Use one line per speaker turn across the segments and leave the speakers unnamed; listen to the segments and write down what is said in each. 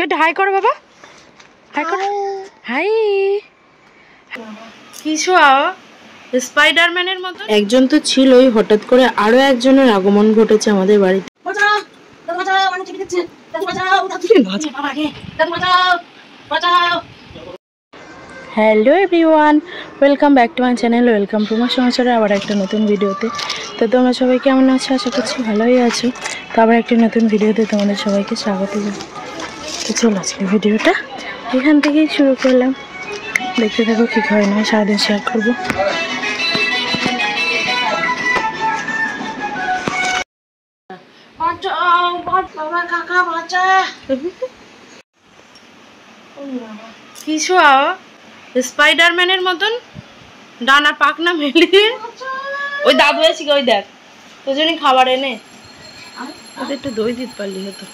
একটু হাই করো বাবা, হাই করো, হাই। কিছু স্পাইডারম্যানের মতো একজন তো ছিলই, হঠাৎ করে আরো একজনের আগমন ঘটেছে আমাদের বাড়িতে। Hello everyone, welcome back to my channel, welcome to my সংসারে আবার একটা নতুন ভিডিওতে। তো তোমরা সবাই কেমন আছো? আশা করছি ভালোই আছো। তো আবার একটা নতুন ভিডিওতে তোমাদের সবাইকে স্বাগত জানাই। তো চলো আজকে ভিডিওটা এখান থেকেই শুরু করলাম, দেখতে থাকো কী হয় না সারাদিন শেয়ার করবো। কিছু স্পাইডারম্যানের মতন ডানা পাকনা মেলিয়ে ওই দাদু এসে ওই দেখ তোর জন্য খাবার এনে ওদের একটু দই দিতে পারলি হতো।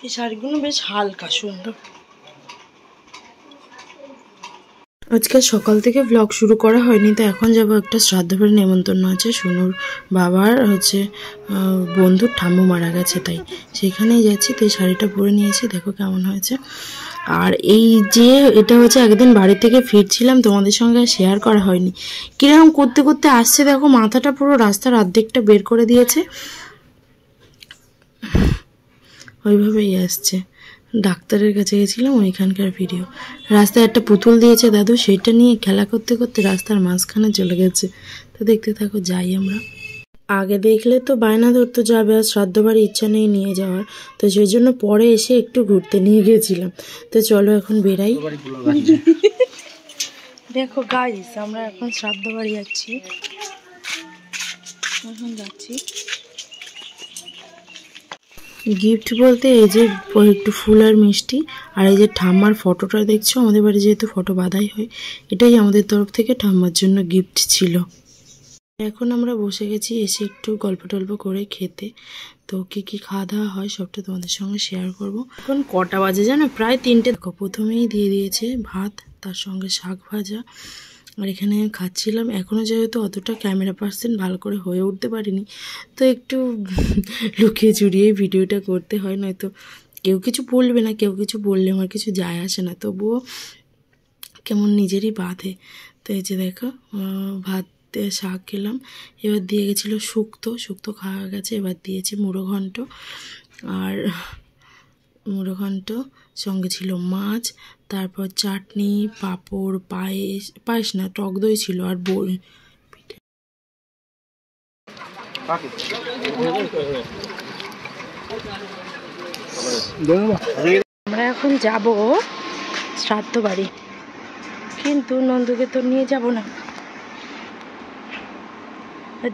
এই শাড়িগুলো বেশ হালকা সুন্দর। আজকে সকাল থেকে ব্লগ শুরু করা হয়নি, তো এখন যাবো একটা শ্রাদ্ধ বাড়ি, নেমন্তন্ন আছে। সুনুর বাবার বন্ধুর ঠাম্মু মারা গেছে, তাই সেখানেই যাচ্ছি। তো এই শাড়িটা পরে নিয়েছি, দেখো কেমন হয়েছে। আর এই যে এটা হচ্ছে একদিন বাড়ি থেকে ফিরছিলাম, তোমাদের সঙ্গে শেয়ার করা হয়নি। কিরকম করতে করতে আসছে দেখো, মাথাটা পুরো রাস্তার অর্ধেকটা বের করে দিয়েছে, ওইভাবেই আসছে। ডাক্তারের কাছে গেছিলাম, ওইখানকার ভিডিও। রাস্তায় একটা পুতুল দিয়েছে দাদু, সেটা নিয়ে খেলা করতে করতে রাস্তার মাঝখানে চলে গেছে। তো দেখতে থাকো, যাই আমরা। আগে দেখলে তো বায়না ধরতে যাবে, আর শ্রাদ্ধ বাড়ি ইচ্ছা নেই নিয়ে যাওয়ার, তো সেই জন্য পরে এসে একটু ঘুরতে নিয়ে গেছিলাম। তো চলো এখন বেরাই। দেখো গাইস, আমরা এখন শ্রাদ্ধ বাড়ি যাচ্ছি, এখন যাচ্ছি। গিফট বলতে এই যে একটু ফুল আর মিষ্টি, আর এই যে ঠাম্মার ফটোটা দেখছো, আমাদের বাড়ি যেহেতু ফটো বাঁধাই হয়, এটাই আমাদের তরফ থেকে ঠাম্মার জন্য গিফট ছিল। এখন আমরা বসে গেছি এসে একটু গল্প টল্প করে খেতে। তো কি কি খাওয়া দাওয়া হয় সবটা তোমাদের সঙ্গে শেয়ার করব। এখন কটা বাজে জানো? প্রায় 3টে। প্রথমেই দিয়ে দিয়েছে ভাত, তার সঙ্গে শাক ভাজা, আর এখানে খাচ্ছিলাম। এখনও যেহেতু অতটা ক্যামেরা পার্সন ভালো করে হয়ে উঠতে পারিনি, তো একটু লুকিয়ে চুরিয়ে ভিডিওটা করতে হয়, নয়তো কেউ কিছু বলবে না, কেউ কিছু বললে আমার কিছু যায় আসে না, তবুও কেমন নিজেরই বাধে। তো এই যে দেখো, ভাত শাক খেলাম। এবার দিয়ে গেছিলো শুক্তো খাওয়া গেছে। এবার দিয়েছে মুড়ো ঘন্ট, আর মুড়ো ঘন্ট সঙ্গে ছিল মাছ, তারপর চাটনি, পাঁপড়, পায়েস না টক দই ছিল, আর আমরা এখন যাব শ্রাদ্ধ বাড়ি, কিন্তু নন্দুকে তো নিয়ে যাব না।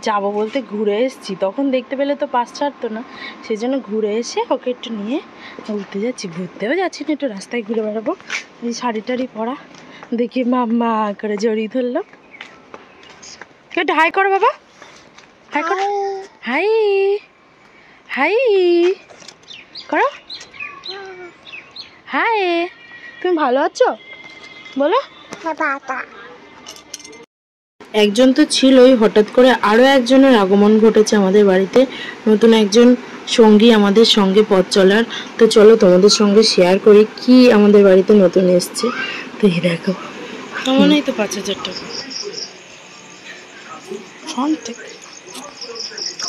যাবো বলতে ঘুরে এসেছি, তখন দেখতে পেলে তো পাশ ছাড়তো না, সেই জন্য ঘুরে এসে ওকে একটু নিয়ে ঘুরতে যাচ্ছি। ঘুরতেও যাচ্ছি না, একটু রাস্তায় ঘুরে বেড়াবো। এই শাড়ি টাড়ি পরা দেখি মাম্মা করে জড়িয়ে ধরলো। একটু হাই করো বাবা, হাই করো, হাই হাই করো, হাই। তুমি ভালো আছো বলো? একজন তো ছিলই, হঠাৎ করে আরো একজনের আগমন ঘটেছে আমাদের বাড়িতে, নতুন একজন সঙ্গী আমাদের সঙ্গে পথ চলার। তো চলো তোমাদের সঙ্গে শেয়ার করি কি আমাদের বাড়িতে নতুন এসছে। তো এই দেখো, কেমনই তো 5,000 টাকা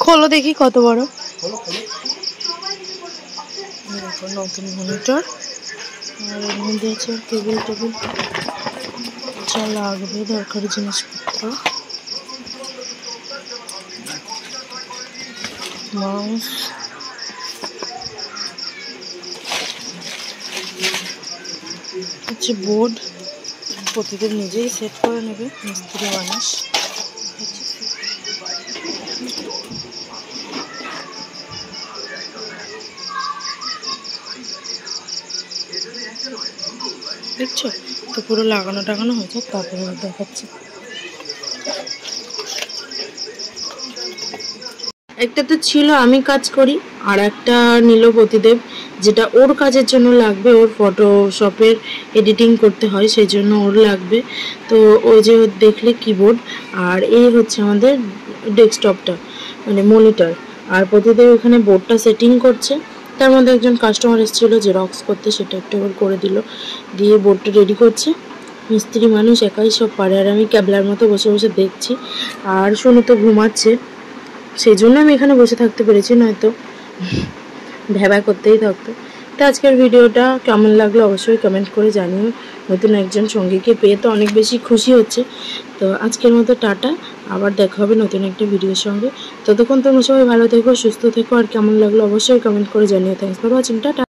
খোলো দেখি কত বড়। দেখো নতুন মনিটর, আর এর মধ্যে আছে টেবিল যা লাগবে দরকারি জিনিসপত্র, মাউস, হচ্ছে বোর্ড। প্রতিদিন নিজেই সেট করে নেবে মিস্ত্রি মানুষ। দেখছো তো, পুরো লাগানো টাগানো হয়েছে, তারপরে দেখাচ্ছি। একটা তো ছিল আমি কাজ করি, আর একটা নিল প্রতিদেব, যেটা ওর কাজের জন্য লাগবে, ওর ফটোশপের এডিটিং করতে হয় সেই জন্য ওর লাগবে। তো ওই যে দেখলে কিবোর্ড, আর এই হচ্ছে আমাদের ডেস্কটপটা মানে মনিটর, আর প্রতিদেব এখানে বোর্ডটা সেটিং করছে। তার মধ্যে একজন কাস্টমার এসেছিলো জেরক্স করতে, সেটা একটু করে দিল, দিয়ে বোর্ডটা রেডি করছে। মিস্ত্রি মানুষ একাই সব পারে, আর আমি ক্যাবলার মতো বসে বসে দেখছি। আর সোনু তো ঘুমাচ্ছে, সেই জন্য আমি এখানে বসে থাকতে পেরেছি, নয়তো ভ্যাবা করতেই থাকতো। তো আজকের ভিডিওটা কেমন লাগলো অবশ্যই কমেন্ট করে জানিও। নতুন একজন সঙ্গীকে পেয়ে তো অনেক বেশি খুশি হচ্ছে। তো আজকের মতো টাটা, আবার দেখা হবে নতুন একটা ভিডিওর সঙ্গে। ততক্ষণ তোমরা সবাই ভালো থেকো, সুস্থ থেকো, আর কেমন লাগলো অবশ্যই কমেন্ট করে জানিও। Thanks for watching, tata.